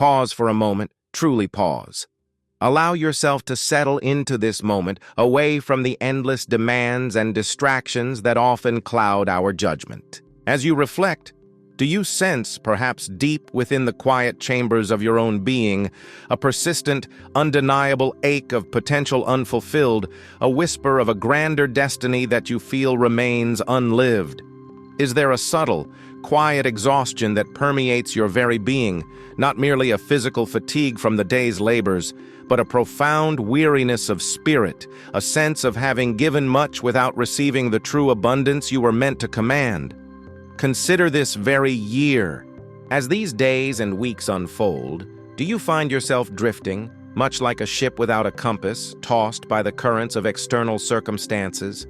Pause for a moment, truly pause. Allow yourself to settle into this moment, away from the endless demands and distractions that often cloud our judgment. As you reflect, do you sense, perhaps deep within the quiet chambers of your own being, a persistent, undeniable ache of potential unfulfilled, a whisper of a grander destiny that you feel remains unlived? Is there a subtle, quiet exhaustion that permeates your very being, not merely a physical fatigue from the day's labors, but a profound weariness of spirit, a sense of having given much without receiving the true abundance you were meant to command? Consider this very year. As these days and weeks unfold, do you find yourself drifting, much like a ship without a compass, tossed by the currents of external circumstances?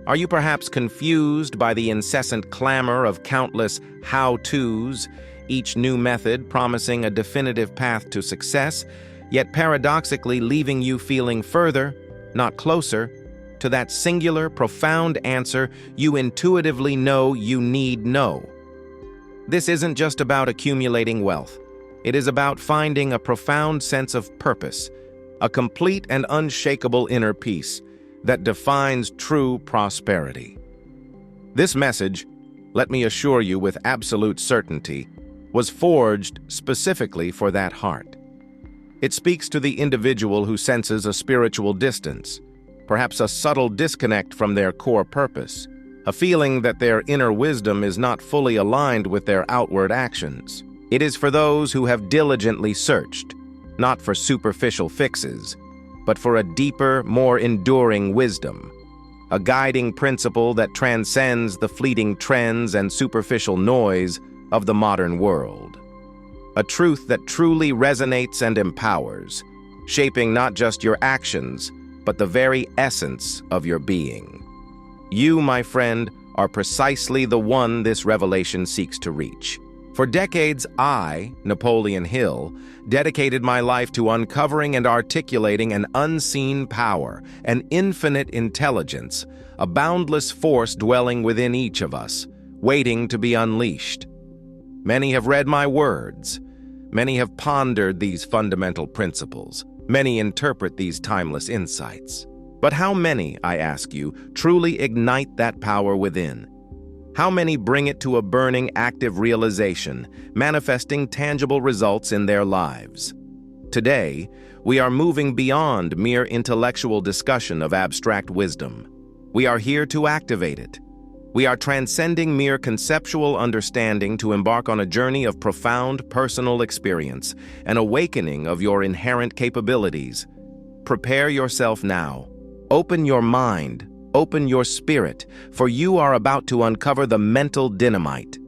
Are you perhaps confused by the incessant clamor of countless how-tos, each new method promising a definitive path to success, yet paradoxically leaving you feeling further, not closer, to that singular, profound answer you intuitively know you need know? This isn't just about accumulating wealth. It is about finding a profound sense of purpose, a complete and unshakable inner peace that defines true prosperity. This message, let me assure you with absolute certainty, was forged specifically for that heart. It speaks to the individual who senses a spiritual distance, perhaps a subtle disconnect from their core purpose, a feeling that their inner wisdom is not fully aligned with their outward actions. It is for those who have diligently searched, not for superficial fixes, but for a deeper, more enduring wisdom, a guiding principle that transcends the fleeting trends and superficial noise of the modern world. A truth that truly resonates and empowers, shaping not just your actions, but the very essence of your being. You, my friend, are precisely the one this revelation seeks to reach. For decades, I, Napoleon Hill, dedicated my life to uncovering and articulating an unseen power, an infinite intelligence, a boundless force dwelling within each of us, waiting to be unleashed. Many have read my words. Many have pondered these fundamental principles. Many interpret these timeless insights. But how many, I ask you, truly ignite that power within? How many bring it to a burning, active realization, manifesting tangible results in their lives? Today, we are moving beyond mere intellectual discussion of abstract wisdom. We are here to activate it. We are transcending mere conceptual understanding to embark on a journey of profound personal experience, an awakening of your inherent capabilities. Prepare yourself now. Open your mind. Open your spirit, for you are about to uncover the mental dynamite.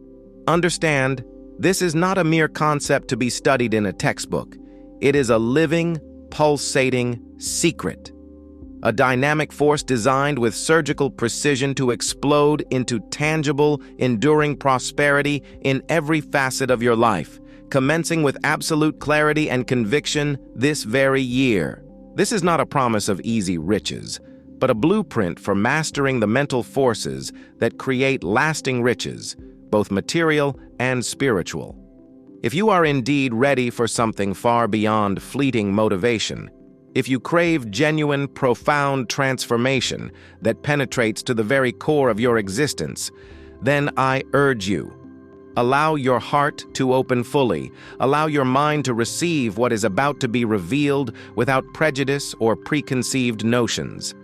Understand, this is not a mere concept to be studied in a textbook. It is a living, pulsating secret. A dynamic force designed with surgical precision to explode into tangible, enduring prosperity in every facet of your life, commencing with absolute clarity and conviction this very year. This is not a promise of easy riches, but a blueprint for mastering the mental forces that create lasting riches, both material and spiritual. If you are indeed ready for something far beyond fleeting motivation, if you crave genuine, profound transformation that penetrates to the very core of your existence, then I urge you, allow your heart to open fully, allow your mind to receive what is about to be revealed without prejudice or preconceived notions.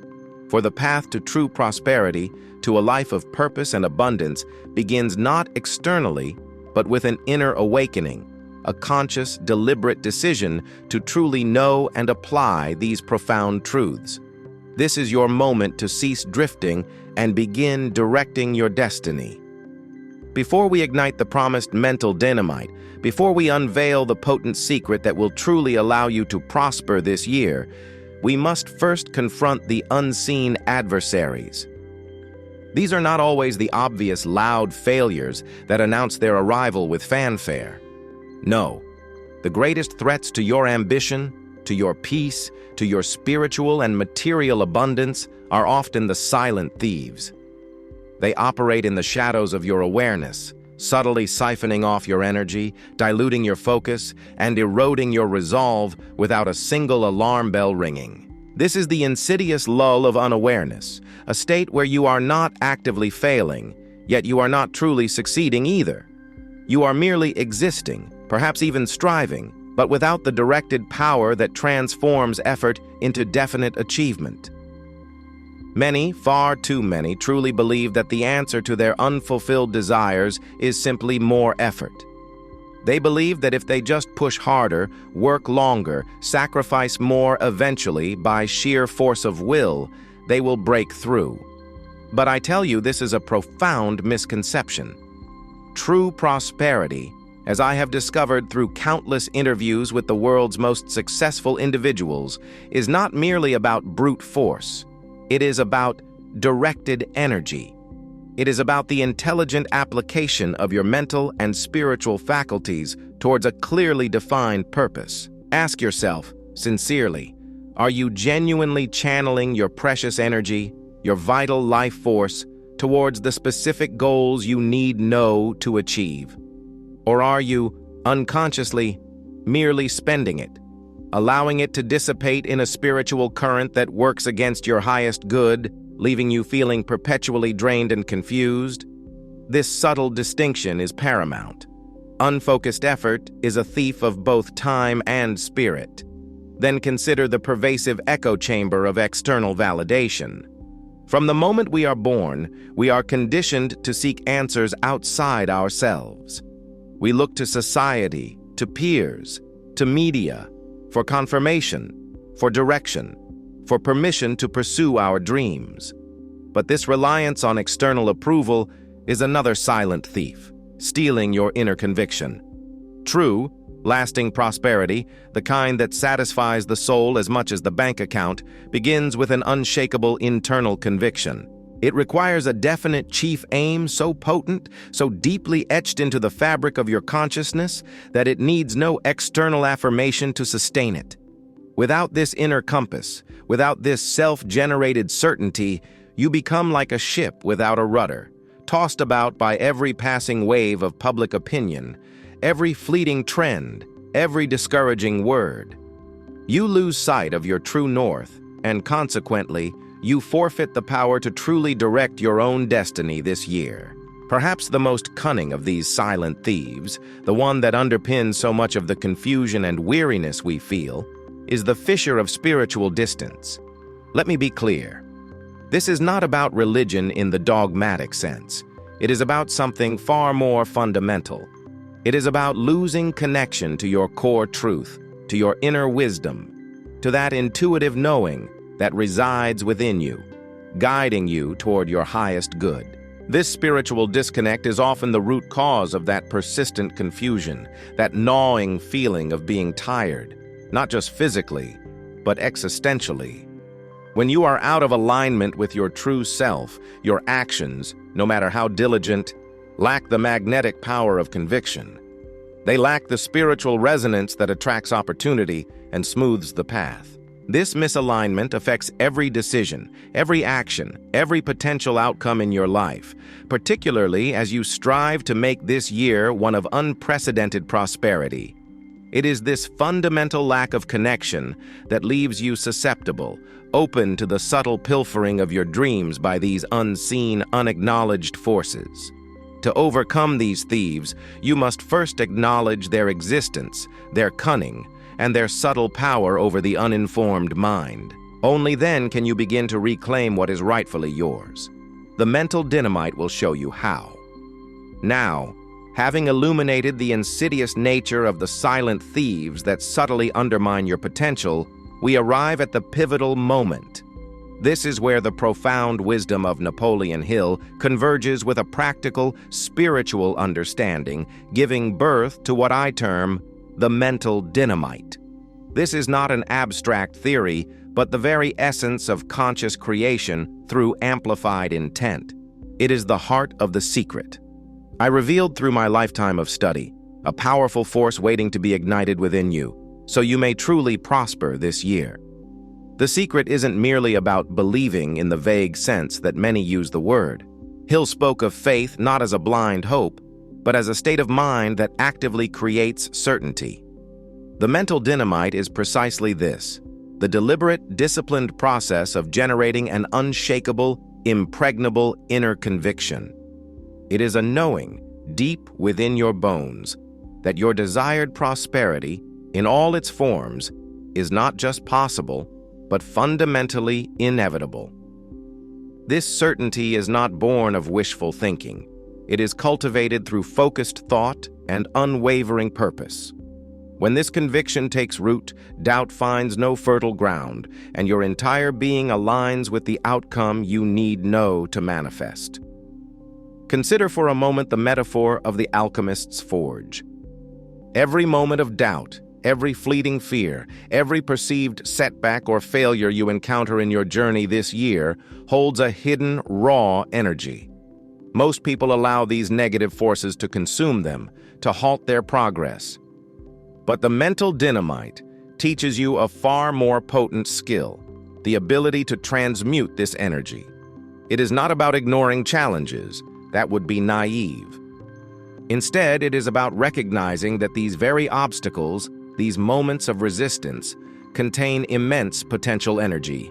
For the path to true prosperity, to a life of purpose and abundance, begins not externally, but with an inner awakening, a conscious, deliberate decision to truly know and apply these profound truths. This is your moment to cease drifting and begin directing your destiny. Before we ignite the promised mental dynamite, before we unveil the potent secret that will truly allow you to prosper this year, we must first confront the unseen adversaries. These are not always the obvious loud failures that announce their arrival with fanfare. No, the greatest threats to your ambition, to your peace, to your spiritual and material abundance are often the silent thieves. They operate in the shadows of your awareness, subtly siphoning off your energy, diluting your focus, and eroding your resolve without a single alarm bell ringing. This is the insidious lull of unawareness, a state where you are not actively failing, yet you are not truly succeeding either. You are merely existing, perhaps even striving, but without the directed power that transforms effort into definite achievement. Many, far too many, truly believe that the answer to their unfulfilled desires is simply more effort. They believe that if they just push harder, work longer, sacrifice more eventually by sheer force of will, they will break through. But I tell you, this is a profound misconception. True prosperity, as I have discovered through countless interviews with the world's most successful individuals, is not merely about brute force. It is about directed energy. It is about the intelligent application of your mental and spiritual faculties towards a clearly defined purpose. Ask yourself, sincerely, are you genuinely channeling your precious energy, your vital life force, towards the specific goals you need to achieve? Or are you, unconsciously, merely spending it, allowing it to dissipate in a spiritual current that works against your highest good, leaving you feeling perpetually drained and confused? This subtle distinction is paramount. Unfocused effort is a thief of both time and spirit. Then consider the pervasive echo chamber of external validation. From the moment we are born, we are conditioned to seek answers outside ourselves. We look to society, to peers, to media, for confirmation, for direction, for permission to pursue our dreams. But this reliance on external approval is another silent thief, stealing your inner conviction. True, lasting prosperity, the kind that satisfies the soul as much as the bank account, begins with an unshakable internal conviction. It requires a definite chief aim so potent, so deeply etched into the fabric of your consciousness, that it needs no external affirmation to sustain it. Without this inner compass, without this self-generated certainty, you become like a ship without a rudder, tossed about by every passing wave of public opinion, every fleeting trend, every discouraging word. You lose sight of your true north, and consequently, you forfeit the power to truly direct your own destiny this year. Perhaps the most cunning of these silent thieves, the one that underpins so much of the confusion and weariness we feel, is the fissure of spiritual distance. Let me be clear. This is not about religion in the dogmatic sense. It is about something far more fundamental. It is about losing connection to your core truth, to your inner wisdom, to that intuitive knowing that resides within you, guiding you toward your highest good. This spiritual disconnect is often the root cause of that persistent confusion, that gnawing feeling of being tired, not just physically, but existentially. When you are out of alignment with your true self, your actions, no matter how diligent, lack the magnetic power of conviction. They lack the spiritual resonance that attracts opportunity and smooths the path. This misalignment affects every decision, every action, every potential outcome in your life, particularly as you strive to make this year one of unprecedented prosperity. It is this fundamental lack of connection that leaves you susceptible, open to the subtle pilfering of your dreams by these unseen, unacknowledged forces. To overcome these thieves, you must first acknowledge their existence, their cunning, and their subtle power over the uninformed mind. Only then can you begin to reclaim what is rightfully yours. The mental dynamite will show you how. Now, having illuminated the insidious nature of the silent thieves that subtly undermine your potential, we arrive at the pivotal moment. This is where the profound wisdom of Napoleon Hill converges with a practical, spiritual understanding, giving birth to what I term the mental dynamite. This is not an abstract theory, but the very essence of conscious creation through amplified intent. It is the heart of the secret. I revealed through my lifetime of study a powerful force waiting to be ignited within you, so you may truly prosper this year. The secret isn't merely about believing in the vague sense that many use the word. Hill spoke of faith not as a blind hope, but as a state of mind that actively creates certainty. The mental dynamite is precisely this: the deliberate, disciplined process of generating an unshakable, impregnable inner conviction. It is a knowing, deep within your bones, that your desired prosperity, in all its forms, is not just possible, but fundamentally inevitable. This certainty is not born of wishful thinking. It is cultivated through focused thought and unwavering purpose. When this conviction takes root, doubt finds no fertile ground, and your entire being aligns with the outcome you need know to manifest. Consider for a moment the metaphor of the alchemist's forge. Every moment of doubt, every fleeting fear, every perceived setback or failure you encounter in your journey this year holds a hidden, raw energy. Most people allow these negative forces to consume them, to halt their progress. But the mental dynamite teaches you a far more potent skill: the ability to transmute this energy. It is not about ignoring challenges. That would be naive. Instead, it is about recognizing that these very obstacles, these moments of resistance, contain immense potential energy.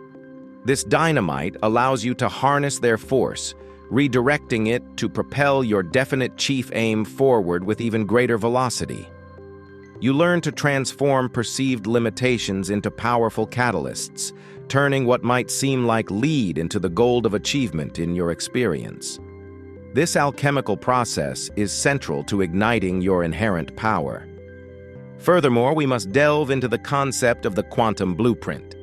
This dynamite allows you to harness their force, redirecting it to propel your definite chief aim forward with even greater velocity. You learn to transform perceived limitations into powerful catalysts, turning what might seem like lead into the gold of achievement in your experience. This alchemical process is central to igniting your inherent power. Furthermore, we must delve into the concept of the quantum blueprint,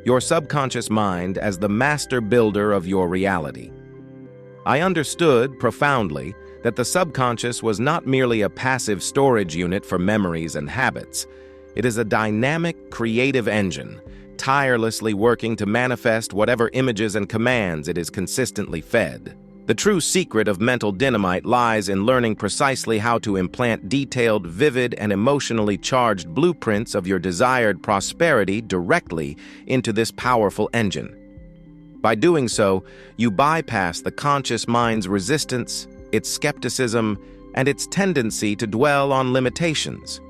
your subconscious mind as the master builder of your reality. I understood profoundly that the subconscious was not merely a passive storage unit for memories and habits. It is a dynamic, creative engine, tirelessly working to manifest whatever images and commands it is consistently fed. The true secret of mental dynamite lies in learning precisely how to implant detailed, vivid, and emotionally charged blueprints of your desired prosperity directly into this powerful engine. By doing so, you bypass the conscious mind's resistance, its skepticism, and its tendency to dwell on limitations.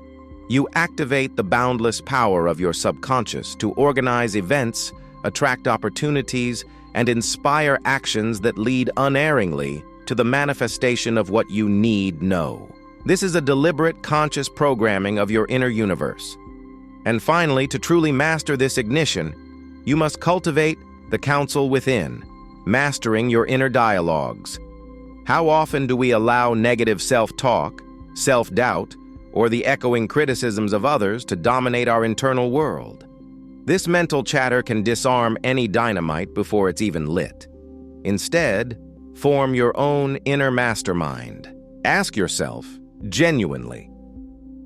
You activate the boundless power of your subconscious to organize events, attract opportunities, and inspire actions that lead unerringly to the manifestation of what you need know. This is a deliberate, conscious programming of your inner universe. And finally, to truly master this ignition, you must cultivate the counsel within, mastering your inner dialogues. How often do we allow negative self-talk, self-doubt, or the echoing criticisms of others to dominate our internal world? This mental chatter can disarm any dynamite before it's even lit. Instead, form your own inner mastermind. Ask yourself, genuinely,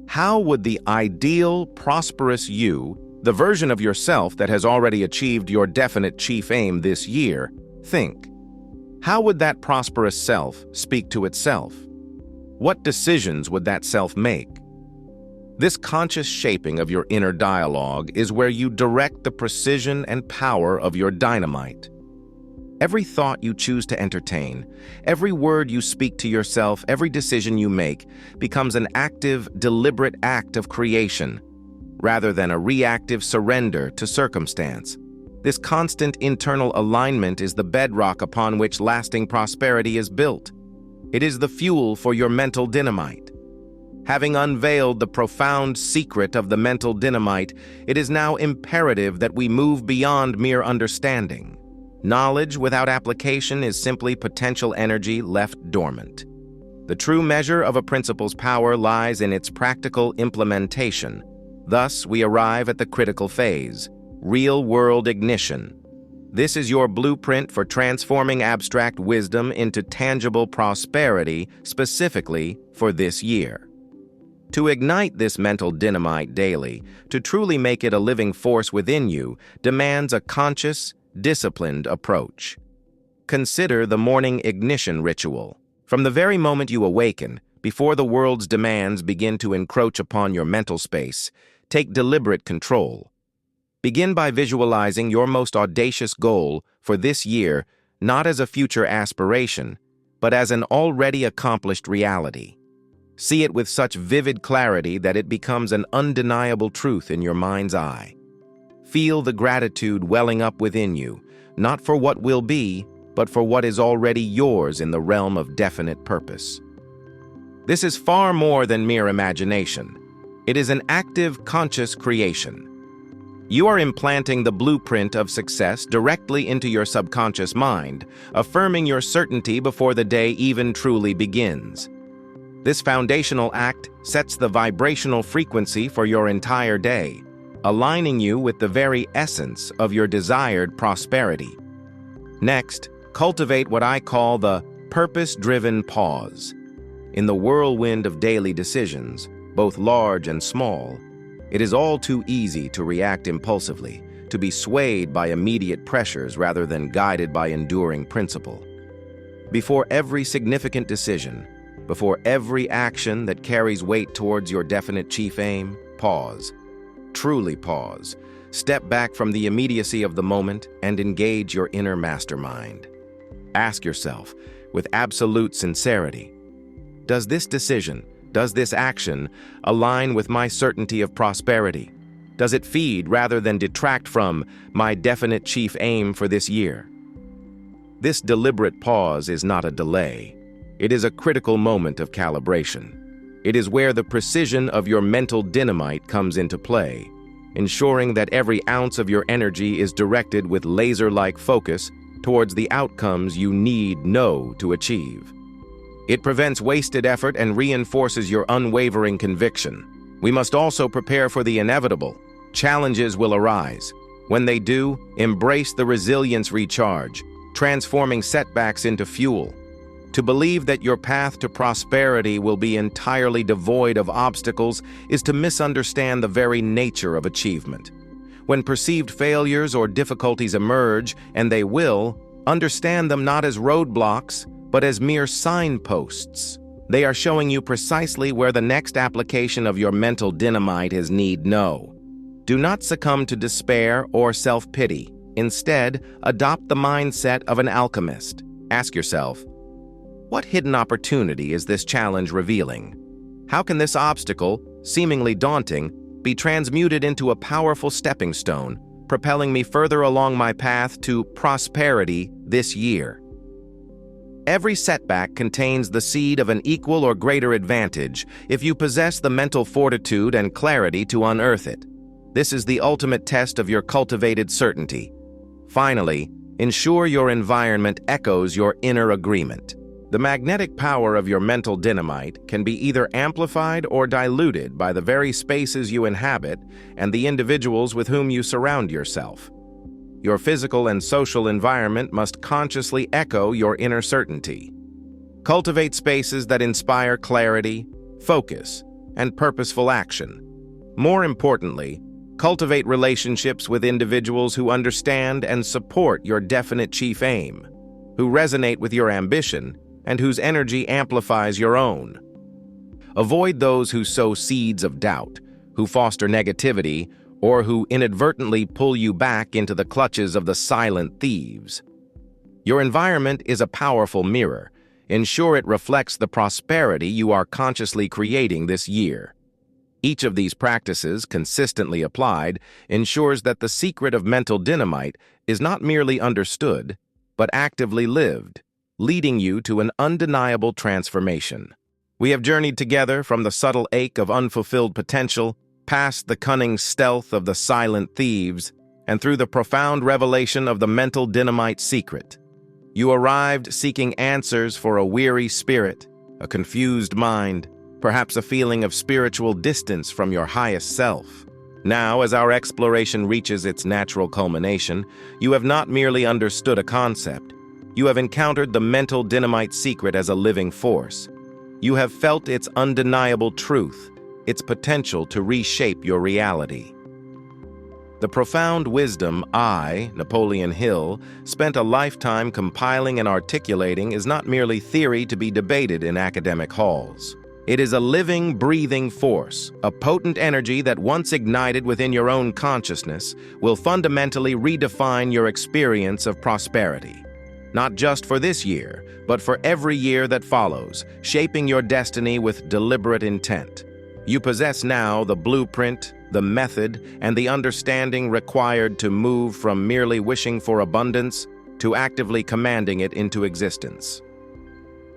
how would the ideal, prosperous you, the version of yourself that has already achieved your definite chief aim this year, think? How would that prosperous self speak to itself? What decisions would that self make? This conscious shaping of your inner dialogue is where you direct the precision and power of your dynamite. Every thought you choose to entertain, every word you speak to yourself, every decision you make becomes an active, deliberate act of creation, rather than a reactive surrender to circumstance. This constant internal alignment is the bedrock upon which lasting prosperity is built. It is the fuel for your mental dynamite. Having unveiled the profound secret of the mental dynamite, it is now imperative that we move beyond mere understanding. Knowledge without application is simply potential energy left dormant. The true measure of a principle's power lies in its practical implementation. Thus, we arrive at the critical phase, real-world ignition. This is your blueprint for transforming abstract wisdom into tangible prosperity, specifically for this year. To ignite this mental dynamite daily, to truly make it a living force within you, demands a conscious, disciplined approach. Consider the morning ignition ritual. From the very moment you awaken, before the world's demands begin to encroach upon your mental space, take deliberate control. Begin by visualizing your most audacious goal for this year, not as a future aspiration, but as an already accomplished reality. See it with such vivid clarity that it becomes an undeniable truth in your mind's eye. Feel the gratitude welling up within you, not for what will be, but for what is already yours in the realm of definite purpose. This is far more than mere imagination. It is an active, conscious creation. You are implanting the blueprint of success directly into your subconscious mind, affirming your certainty before the day even truly begins. This foundational act sets the vibrational frequency for your entire day, aligning you with the very essence of your desired prosperity. Next, cultivate what I call the purpose-driven pause. In the whirlwind of daily decisions, both large and small, it is all too easy to react impulsively, to be swayed by immediate pressures rather than guided by enduring principle. Before every significant decision, before every action that carries weight towards your definite chief aim, pause. Truly pause. Step back from the immediacy of the moment and engage your inner mastermind. Ask yourself, with absolute sincerity, does this decision, does this action align with my certainty of prosperity? Does it feed rather than detract from my definite chief aim for this year? This deliberate pause is not a delay. It is a critical moment of calibration. It is where the precision of your mental dynamite comes into play, ensuring that every ounce of your energy is directed with laser-like focus towards the outcomes you know to achieve. It prevents wasted effort and reinforces your unwavering conviction. We must also prepare for the inevitable. Challenges will arise. When they do, embrace the resilience recharge, transforming setbacks into fuel. To believe that your path to prosperity will be entirely devoid of obstacles is to misunderstand the very nature of achievement. When perceived failures or difficulties emerge, and they will, understand them not as roadblocks, but as mere signposts. They are showing you precisely where the next application of your mental dynamite is need know. Do not succumb to despair or self-pity. Instead, adopt the mindset of an alchemist. Ask yourself, what hidden opportunity is this challenge revealing? How can this obstacle, seemingly daunting, be transmuted into a powerful stepping stone, propelling me further along my path to prosperity this year? Every setback contains the seed of an equal or greater advantage if you possess the mental fortitude and clarity to unearth it. This is the ultimate test of your cultivated certainty. Finally, ensure your environment echoes your inner agreement. The magnetic power of your mental dynamite can be either amplified or diluted by the very spaces you inhabit and the individuals with whom you surround yourself. Your physical and social environment must consciously echo your inner certainty. Cultivate spaces that inspire clarity, focus, and purposeful action. More importantly, cultivate relationships with individuals who understand and support your definite chief aim, who resonate with your ambition, and whose energy amplifies your own. Avoid those who sow seeds of doubt, who foster negativity, or who inadvertently pull you back into the clutches of the silent thieves. Your environment is a powerful mirror. Ensure it reflects the prosperity you are consciously creating this year. Each of these practices, consistently applied, ensures that the secret of mental dynamite is not merely understood, but actively lived, leading you to an undeniable transformation. We have journeyed together from the subtle ache of unfulfilled potential, past the cunning stealth of the silent thieves, and through the profound revelation of the mental dynamite secret. You arrived seeking answers for a weary spirit, a confused mind, perhaps a feeling of spiritual distance from your highest self. Now, as our exploration reaches its natural culmination, you have not merely understood a concept. You have encountered the mental dynamite secret as a living force. You have felt its undeniable truth, its potential to reshape your reality. The profound wisdom I, Napoleon Hill, spent a lifetime compiling and articulating is not merely theory to be debated in academic halls. It is a living, breathing force, a potent energy that once ignited within your own consciousness will fundamentally redefine your experience of prosperity. not just for this year, but for every year that follows, shaping your destiny with deliberate intent. You possess now the blueprint, the method, and the understanding required to move from merely wishing for abundance to actively commanding it into existence.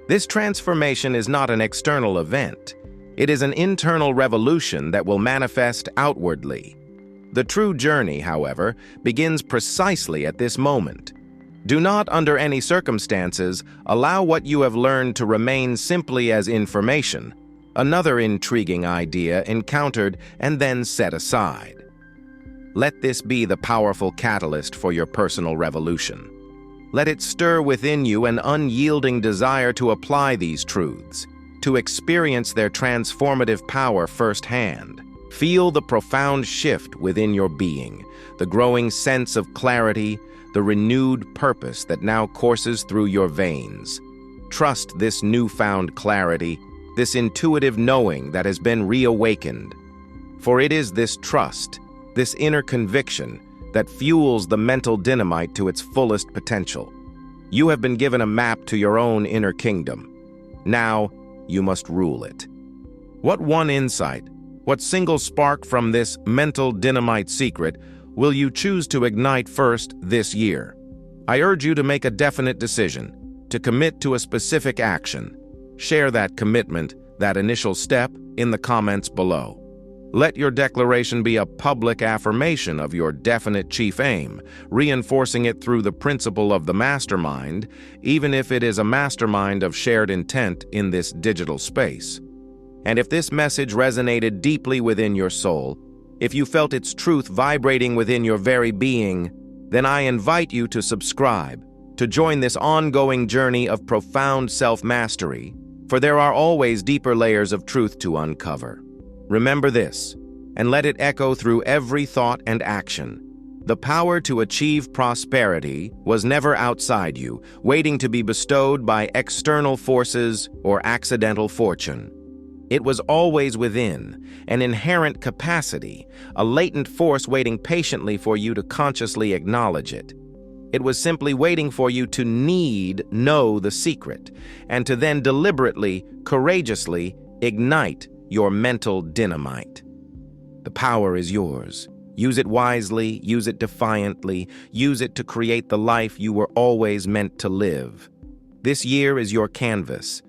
This transformation is not an external event. It is an internal revolution that will manifest outwardly. The true journey, however, begins precisely at this moment. Do not, under any circumstances, allow what you have learned to remain simply as information, another intriguing idea encountered and then set aside. Let this be the powerful catalyst for your personal revolution. Let it stir within you an unyielding desire to apply these truths, to experience their transformative power firsthand. Feel the profound shift within your being, the growing sense of clarity, the renewed purpose that now courses through your veins. Trust this newfound clarity, this intuitive knowing that has been reawakened. For it is this trust, this inner conviction, that fuels the mental dynamite to its fullest potential. You have been given a map to your own inner kingdom. Now, you must rule it. What one insight, what single spark from this mental dynamite secret will you choose to ignite first this year? I urge you to make a definite decision, to commit to a specific action. Share that commitment, that initial step, in the comments below. Let your declaration be a public affirmation of your definite chief aim, reinforcing it through the principle of the mastermind, even if it is a mastermind of shared intent in this digital space. And if this message resonated deeply within your soul, if you felt its truth vibrating within your very being, then I invite you to subscribe, to join this ongoing journey of profound self-mastery, for there are always deeper layers of truth to uncover. Remember this, and let it echo through every thought and action. The power to achieve prosperity was never outside you, waiting to be bestowed by external forces or accidental fortune. It was always within, an inherent capacity, a latent force waiting patiently for you to consciously acknowledge it. It was simply waiting for you to know the secret, and to then deliberately, courageously ignite your mental dynamite. The power is yours. Use it wisely, use it defiantly, use it to create the life you were always meant to live. This year is your canvas,